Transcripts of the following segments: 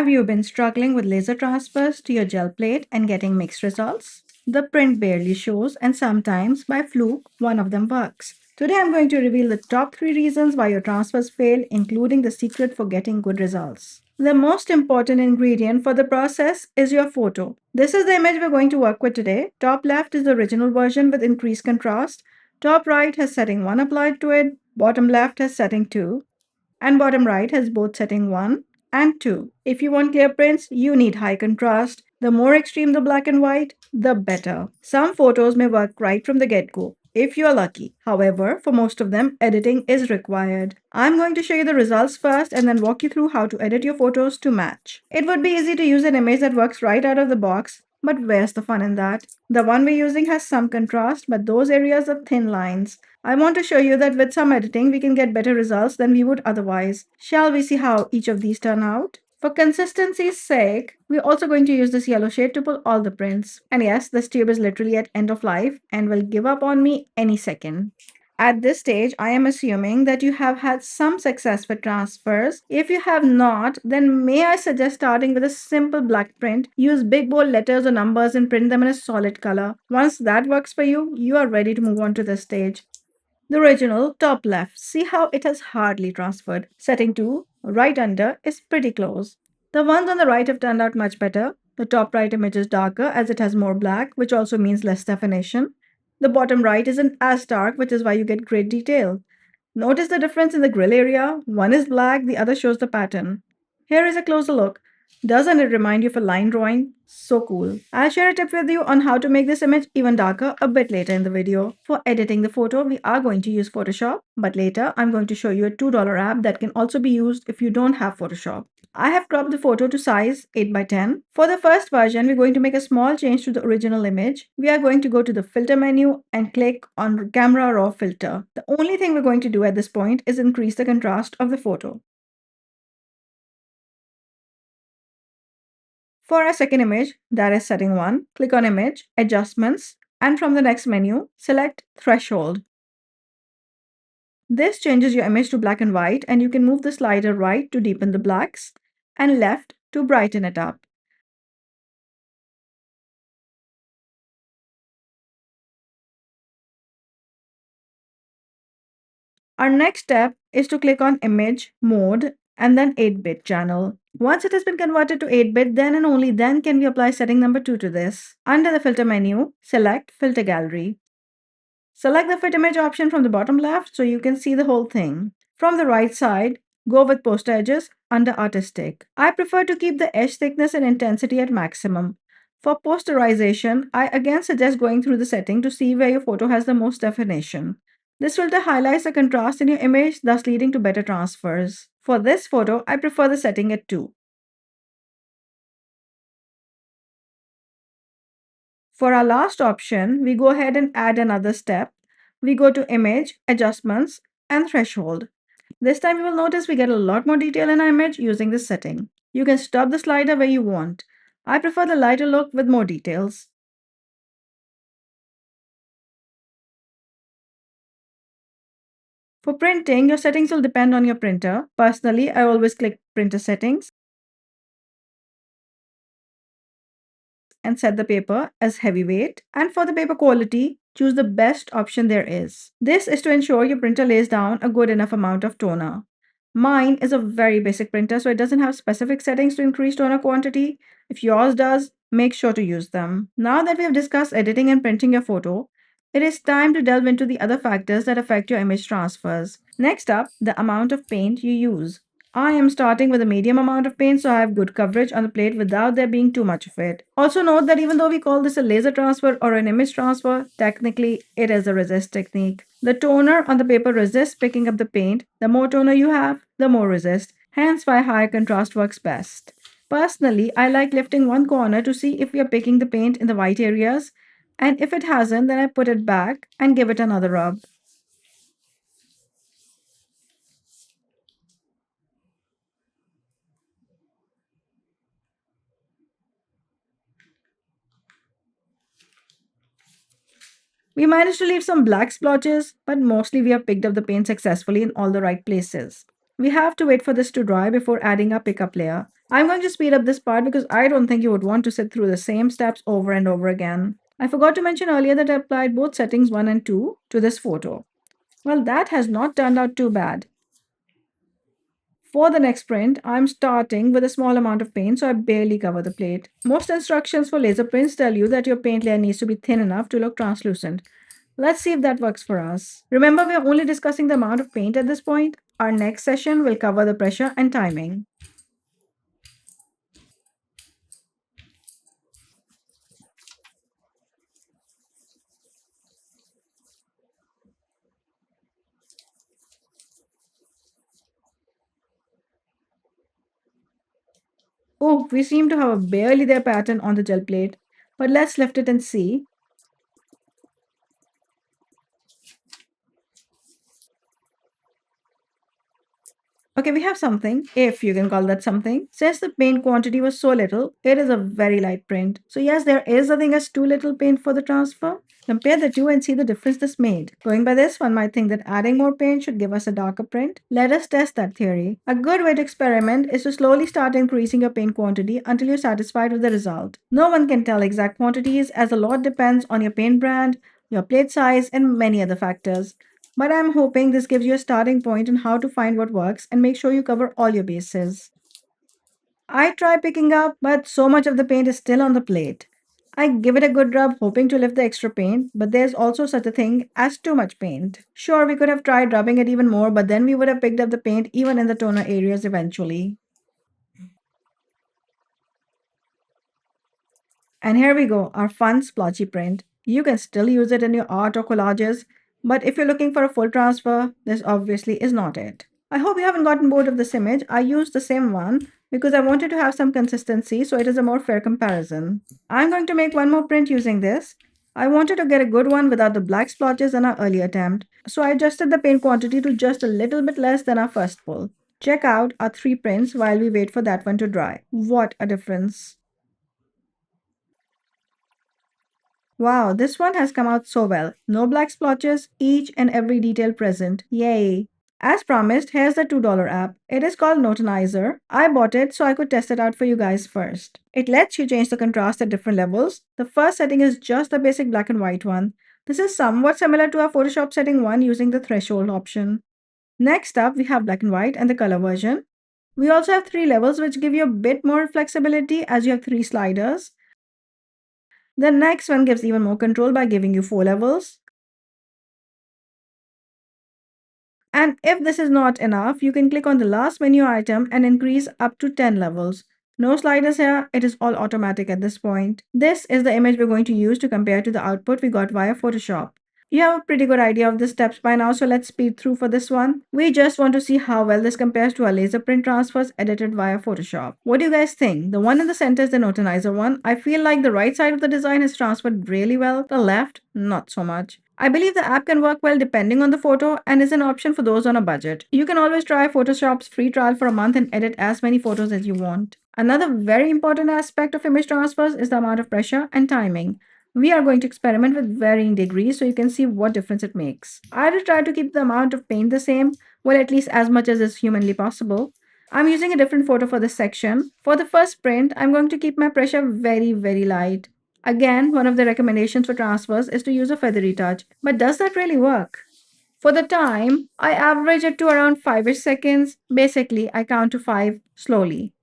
Have you been struggling with laser transfers to your gel plate and getting mixed results? The print barely shows, and sometimes, by fluke, one of them works. Today I'm going to reveal the top 3 reasons why your transfers fail, including the secret for getting good results. The most important ingredient for the process is your photo. This is the image we're going to work with today. Top left is the original version with increased contrast. Top right has setting 1 applied to it. Bottom left has setting 2. And bottom right has both setting 1 and 2. If you want clear prints, you need high contrast. The more extreme the black and white, the better. Some photos may work right from the get-go, if you are lucky. However, for most of them, editing is required. I'm going to show you the results first and then walk you through how to edit your photos to match. It would be easy to use an image that works right out of the box, but where's the fun in that? The one we're using has some contrast, but those areas are thin lines. I want to show you that with some editing, we can get better results than we would otherwise. Shall we see how each of these turn out? For consistency's sake, we're also going to use this yellow shade to pull all the prints. And yes, this tube is literally at end of life and will give up on me any second. At this stage, I am assuming that you have had some success with transfers. If you have not, then may I suggest starting with a simple black print. Use big bold letters or numbers and print them in a solid color. Once that works for you, you are ready to move on to this stage. The original, top left, see how it has hardly transferred. Setting 2, right under, is pretty close. The ones on the right have turned out much better. The top right image is darker as it has more black, which also means less definition. The bottom right isn't as dark, which is why you get great detail. Notice the difference in the grill area. One is black, the other shows the pattern. Here is a closer look. Doesn't it remind you of a line drawing? So cool. I'll share a tip with you on how to make this image even darker a bit later in the video. For editing the photo, we are going to use Photoshop, but later I'm going to show you a $2 app that can also be used if you don't have Photoshop. I have cropped the photo to size 8 by 10. For the first version, we're going to make a small change to the original image. We are going to go to the filter menu and click on camera raw filter. The only thing we're going to do at this point is increase the contrast of the photo. For our second image, that is setting 1, click on Image, Adjustments, and from the next menu, select Threshold. This changes your image to black and white, and you can move the slider right to deepen the blacks and left to brighten it up. Our next step is to click on Image, Mode, and then 8-bit channel. Once it has been converted to 8-bit, then and only then can we apply setting number 2 to this. Under the filter menu, select Filter Gallery. Select the fit image option from the bottom left so you can see the whole thing. From the right side, go with poster edges under artistic. I prefer to keep the edge thickness and intensity at maximum. For posterization, I again suggest going through the setting to see where your photo has the most definition. This filter highlights the contrast in your image, thus leading to better transfers. For this photo, I prefer the setting at 2. For our last option, we go ahead and add another step. We go to Image, Adjustments, and Threshold. This time you will notice we get a lot more detail in our image using this setting. You can stop the slider where you want. I prefer the lighter look with more details. For printing, your settings will depend on your printer. Personally, I always click Printer Settings and set the paper as heavyweight. And for the paper quality, choose the best option there is. This is to ensure your printer lays down a good enough amount of toner. Mine is a very basic printer, so it doesn't have specific settings to increase toner quantity. If yours does, make sure to use them. Now that we have discussed editing and printing your photo, it is time to delve into the other factors that affect your image transfers. Next up, the amount of paint you use. I am starting with a medium amount of paint so I have good coverage on the plate without there being too much of it. Also note that even though we call this a laser transfer or an image transfer, technically it is a resist technique. The toner on the paper resists picking up the paint. The more toner you have, the more resist. Hence why higher contrast works best. Personally, I like lifting one corner to see if we are picking the paint in the white areas, and if it hasn't, then I put it back and give it another rub. We managed to leave some black splotches, but mostly we have picked up the paint successfully in all the right places. We have to wait for this to dry before adding our pickup layer. I'm going to speed up this part because I don't think you would want to sit through the same steps over and over again. I forgot to mention earlier that I applied both settings 1 and 2 to this photo. Well, that has not turned out too bad. For the next print, I'm starting with a small amount of paint so I barely cover the plate. Most instructions for laser prints tell you that your paint layer needs to be thin enough to look translucent. Let's see if that works for us. Remember, we're only discussing the amount of paint at this point. Our next session will cover the pressure and timing. Oh, we seem to have a barely there pattern on the gel plate. But let's lift it and see. Okay, we have something, if you can call that something. Since the paint quantity was so little, it is a very light print. So yes, there is a thing as too little paint for the transfer. Compare the two and see the difference this made. Going by this, one might think that adding more paint should give us a darker print. Let us test that theory. A good way to experiment is to slowly start increasing your paint quantity until you're satisfied with the result. No one can tell exact quantities as a lot depends on your paint brand, your plate size, and many other factors. But I'm hoping this gives you a starting point on how to find what works and make sure you cover all your bases. I try picking up, but so much of the paint is still on the plate. I give it a good rub, hoping to lift the extra paint, but there's also such a thing as too much paint. Sure, we could have tried rubbing it even more, but then we would have picked up the paint even in the toner areas eventually. And here we go, our fun splotchy print. You can still use it in your art or collages, but if you're looking for a full transfer, this obviously is not it. I hope you haven't gotten bored of this image. I used the same one because I wanted to have some consistency so it is a more fair comparison. I'm going to make one more print using this. I wanted to get a good one without the black splotches in our earlier attempt, so I adjusted the paint quantity to just a little bit less than our first pull. Check out our three prints while we wait for that one to dry. What a difference! Wow, this one has come out so well. No black splotches, each and every detail present. Yay! As promised, here's the $2 app. It is called Notanizer. I bought it so I could test it out for you guys first. It lets you change the contrast at different levels. The first setting is just the basic black and white one. This is somewhat similar to our Photoshop setting one using the threshold option. Next up, we have black and white and the color version. We also have three levels which give you a bit more flexibility as you have three sliders. The next one gives even more control by giving you four levels. And if this is not enough, you can click on the last menu item and increase up to 10 levels. No sliders here, it is all automatic at this point. This is the image we're going to use to compare to the output we got via Photoshop. You have a pretty good idea of the steps by now, so let's speed through for this one. We just want to see how well this compares to our laser print transfers edited via Photoshop. What do you guys think? The one in the center is the Notanizer one. I feel like the right side of the design has transferred really well, the left, not so much. I believe the app can work well depending on the photo and is an option for those on a budget. You can always try Photoshop's free trial for a month and edit as many photos as you want. Another very important aspect of image transfers is the amount of pressure and timing. We are going to experiment with varying degrees so you can see what difference it makes. I will try to keep the amount of paint the same, well, at least as much as is humanly possible. I'm using a different photo for this section. For the first print, I'm going to keep my pressure very light. Again, one of the recommendations for transfers is to use a feathery touch. But does that really work? For the time, I average it to around 5ish seconds. Basically, I count to 5 slowly.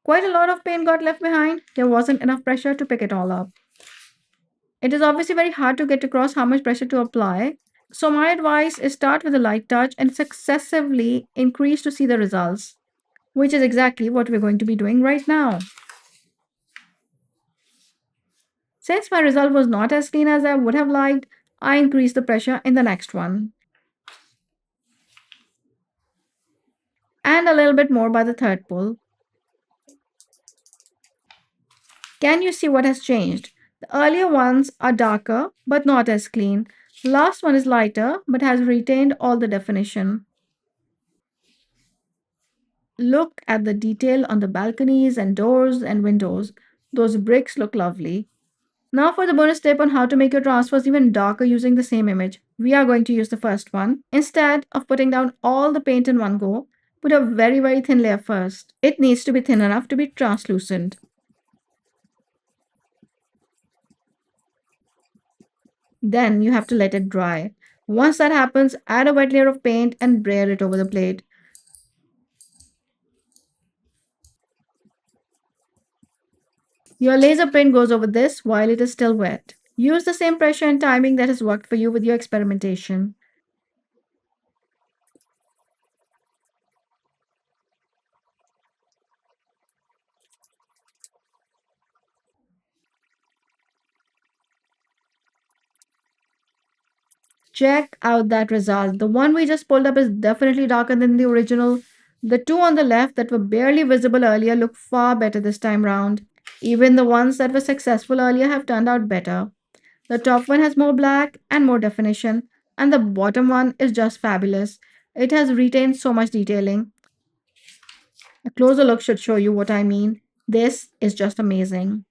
Quite a lot of paint got left behind. There wasn't enough pressure to pick it all up. It is obviously very hard to get across how much pressure to apply. So my advice is start with a light touch and successively increase to see the results, which is exactly what we're going to be doing right now. Since my result was not as clean as I would have liked, I increased the pressure in the next one. And a little bit more by the third pull. Can you see what has changed? The earlier ones are darker but not as clean. The last one is lighter but has retained all the definition. Look at the detail on the balconies and doors and windows. Those bricks look lovely. Now for the bonus tip on how to make your transfers even darker using the same image. We are going to use the first one. Instead of putting down all the paint in one go, Put a very thin layer first. It needs to be thin enough to be translucent. Then you have to let it dry. Once that happens, add a wet layer of paint and braille it over the plate. Your laser print goes over this while it is still wet. Use the same pressure and timing that has worked for you with your experimentation. Check out that result. The one we just pulled up is definitely darker than the original. The two on the left that were barely visible earlier look far better this time round. Even the ones that were successful earlier have turned out better. The top one has more black and more definition, and the bottom one is just fabulous. It has retained so much detailing. A closer look should show you what I mean. This is just amazing.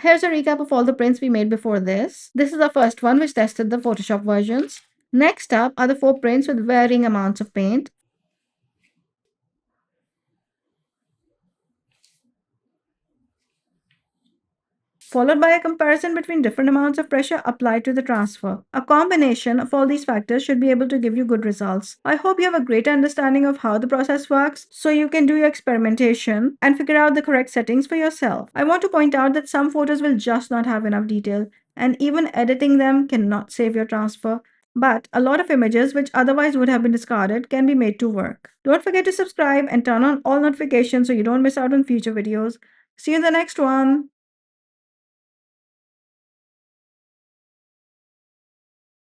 Here's a recap of all the prints we made before this. This is the first one which tested the Photoshop versions. Next up are the four prints with varying amounts of paint, followed by a comparison between different amounts of pressure applied to the transfer. A combination of all these factors should be able to give you good results. I hope you have a greater understanding of how the process works so you can do your experimentation and figure out the correct settings for yourself. I want to point out that some photos will just not have enough detail, and even editing them cannot save your transfer. But a lot of images which otherwise would have been discarded can be made to work. Don't forget to subscribe and turn on all notifications so you don't miss out on future videos. See you in the next one.